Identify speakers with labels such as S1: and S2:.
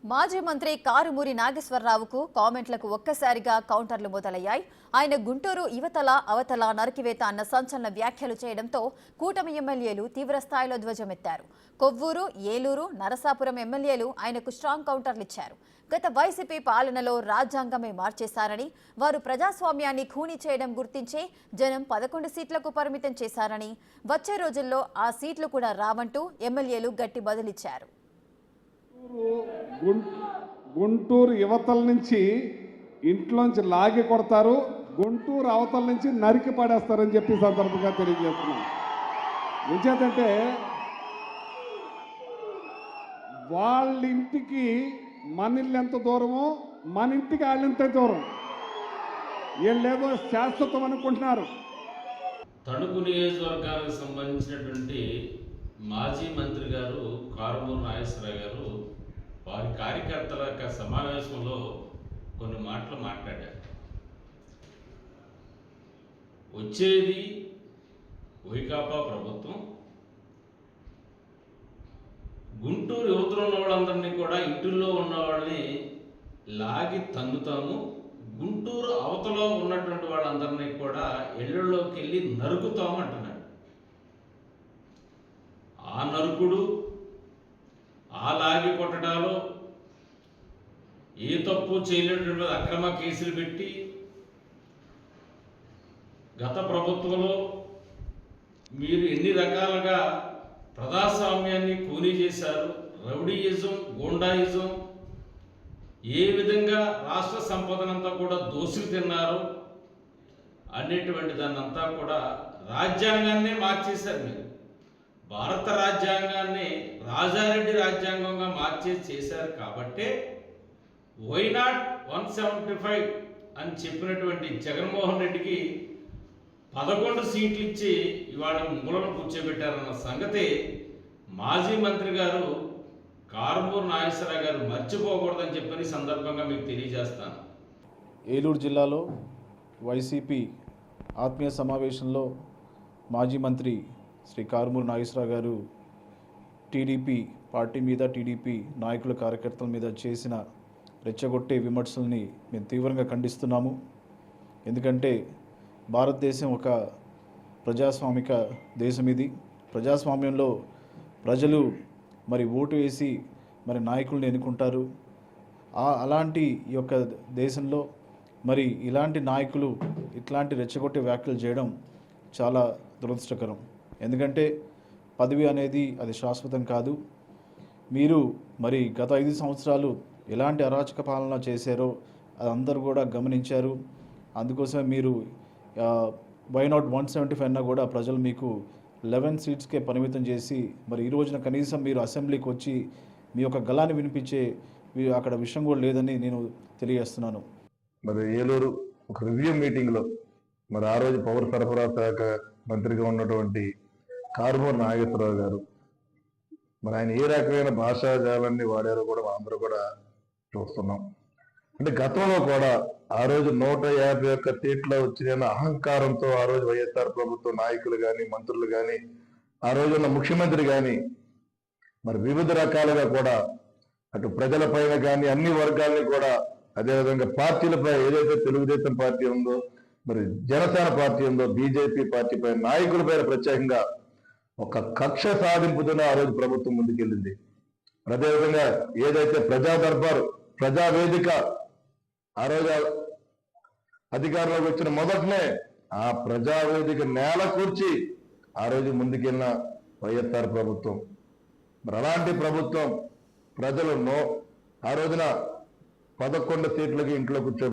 S1: మాజీ మంత్రి కారుమూరి నాగేశ్వరరావుకు కామెంట్లకు ఒక్కసారిగా కౌంటర్లు మొదలయ్యాయి. ఆయన గుంటూరు యువతల అవతల నరికివేత అన్న సంచలన వ్యాఖ్యలు చేయడంతో కూటమి ఎమ్మెల్యేలు తీవ్రస్థాయిలో ధ్వజమెత్తారు. కొవ్వూరు, ఏలూరు, నరసాపురం ఎమ్మెల్యేలు ఆయనకు స్ట్రాంగ్ కౌంటర్లు ఇచ్చారు. గత వైసీపీ పాలనలో రాజ్యాంగమే మార్చేశారని, వారు ప్రజాస్వామ్యాన్ని ఖూనీ చేయడం గుర్తించే జనం 11 సీట్లకు పరిమితం చేశారని, వచ్చే రోజుల్లో ఆ సీట్లు కూడా రావంటూ ఎమ్మెల్యేలు గట్టి బదులిచ్చారు.
S2: గుంటూరు యువతల నుంచి ఇంట్లోంచి లాగి కొడతారు, గుంటూరు అవతల నుంచి నరికి పడేస్తారని చెప్పి సందర్భంగా తెలియజేస్తున్నాం. నిజేతంటే వాళ్ళ ఇంటికి మన ఇల్లు ఎంత దూరమో మన ఇంటికి వాళ్ళంతే దూరం. వీళ్ళేదో శాశ్వతం అనుకుంటున్నారు.
S3: తణుకు నియోజకవర్గానికి సంబంధించినటువంటి మాజీ మంత్రి గారు కారుమూరి నాగేశ్వరరావు గారు వారి కార్యకర్తల యొక్క సమావేశంలో కొన్ని మాటలు మాట్లాడారు. వచ్చేది వైకాపా ప్రభుత్వం, గుంటూరు యువతలో ఉన్న వాళ్ళందరినీ కూడా ఇంటిల్లో ఉన్న వాళ్ళని లాగి తన్నుతాము, గుంటూరు అవతలో ఉన్నటువంటి వాళ్ళందరినీ కూడా ఇళ్లలోకి వెళ్ళి నరుకుతాము అంటున్నాడు. ఆ నరుకుడు, ఆ లాగి కొట్టడాలు, ఏ తప్పు చేయలేటువంటి అక్రమ కేసులు పెట్టి గత ప్రభుత్వంలో మీరు ఎన్ని రకాలుగా ప్రజాస్వామ్యాన్ని కూనీ చేశారు, రౌడీయిజం, గూండాయిజం, ఏ విధంగా రాష్ట్ర సంపదనంతా కూడా దోసుకు తిన్నారు అనేటువంటి దాన్నంతా కూడా రాజ్యాంగాన్నే మార్చేశారు. మీరు భారత రాజ్యాంగాన్ని రాజారెడ్డి రాజ్యాంగంగా మార్చేసి చేశారు. కాబట్టే వైనాట్ 175 అని చెప్పినటువంటి జగన్మోహన్ రెడ్డికి 11 సీట్లు ఇచ్చి ఇవాళ మూలను కూర్చోబెట్టారన్న సంగతి మాజీ మంత్రి గారు కారుమూరి నాగేశ్వరరావు గారు మర్చిపోకూడదని చెప్పని సందర్భంగా మీకు తెలియజేస్తాను.
S4: ఏలూరు జిల్లాలో వైసీపీ ఆత్మీయ సమావేశంలో మాజీ మంత్రి శ్రీ కారుమూరి నాగేశ్వరరావు గారు టీడీపీ పార్టీ మీద, టీడీపీ నాయకుల కార్యకర్తల మీద చేసిన రెచ్చగొట్టే విమర్శల్ని మేము తీవ్రంగా ఖండిస్తున్నాము. ఎందుకంటే భారతదేశం ఒక ప్రజాస్వామిక దేశం. ఇది ప్రజాస్వామ్యంలో ప్రజలు మరి ఓటు వేసి మరి నాయకుల్ని ఎన్నుకుంటారు. అలాంటి ఈ యొక్క దేశంలో మరి ఇలాంటి నాయకులు ఇట్లాంటి రెచ్చగొట్టే వ్యాఖ్యలు చేయడం చాలా దురదృష్టకరం. ఎందుకంటే పదవి అనేది అది శాశ్వతం కాదు. మీరు మరి గత 5 సంవత్సరాలు ఎలాంటి అరాచక పాలన చేశారో అది అందరూ కూడా గమనించారు. అందుకోసమే మీరు వైనాట్ 175 అన్నా కూడా ప్రజలు మీకు 11 సీట్స్కే పరిమితం చేసి మరి ఈ రోజున కనీసం మీరు అసెంబ్లీకి వచ్చి మీ యొక్క గళాన్ని వినిపించే అక్కడ విషయం కూడా లేదని నేను తెలియజేస్తున్నాను.
S5: మరి ఏలూరు ఒక రివ్యూ మీటింగ్లో మరి ఆ రోజు పౌర సరఫరా శాఖ మంత్రిగా ఉన్నటువంటి కారుమూరి నాగేశ్వరరావు గారు మరి ఆయన ఏ రకమైన భాషాజాలాన్ని వాడారో కూడా అందరూ కూడా చూస్తున్నాం. అంటే గతంలో కూడా ఆ రోజు 151 సీట్ల వచ్చిన అహంకారంతో ఆ రోజు వైఎస్ఆర్ ప్రభుత్వ నాయకులు కానీ, మంత్రులు కానీ, ఆ రోజున్న ముఖ్యమంత్రి కానీ మరి వివిధ రకాలుగా కూడా అటు ప్రజల పైన కానీ అన్ని వర్గాల్ని కూడా, అదేవిధంగా పార్టీలపై ఏదైతే తెలుగుదేశం పార్టీ ఉందో, మరి జనసేన పార్టీ ఉందో, బీజేపీ పార్టీ పైన, నాయకుల పైన ప్రత్యేకంగా ఒక కక్ష సాధింపుతోనే ఆ రోజు ప్రభుత్వం ముందుకెళ్ళింది. అదేవిధంగా ఏదైతే ప్రజా దర్బారు, ప్రజావేదిక ఆ రోజు అధికారంలోకి వచ్చిన మొదటనే ఆ ప్రజావేదిక నేల కూర్చి ఆ రోజు ముందుకెళ్ళిన వైఎస్ఆర్ ప్రభుత్వం. మరి అలాంటి ప్రభుత్వం ప్రజలు ఆ రోజున 11 సీట్లకి ఇంట్లో కూర్చో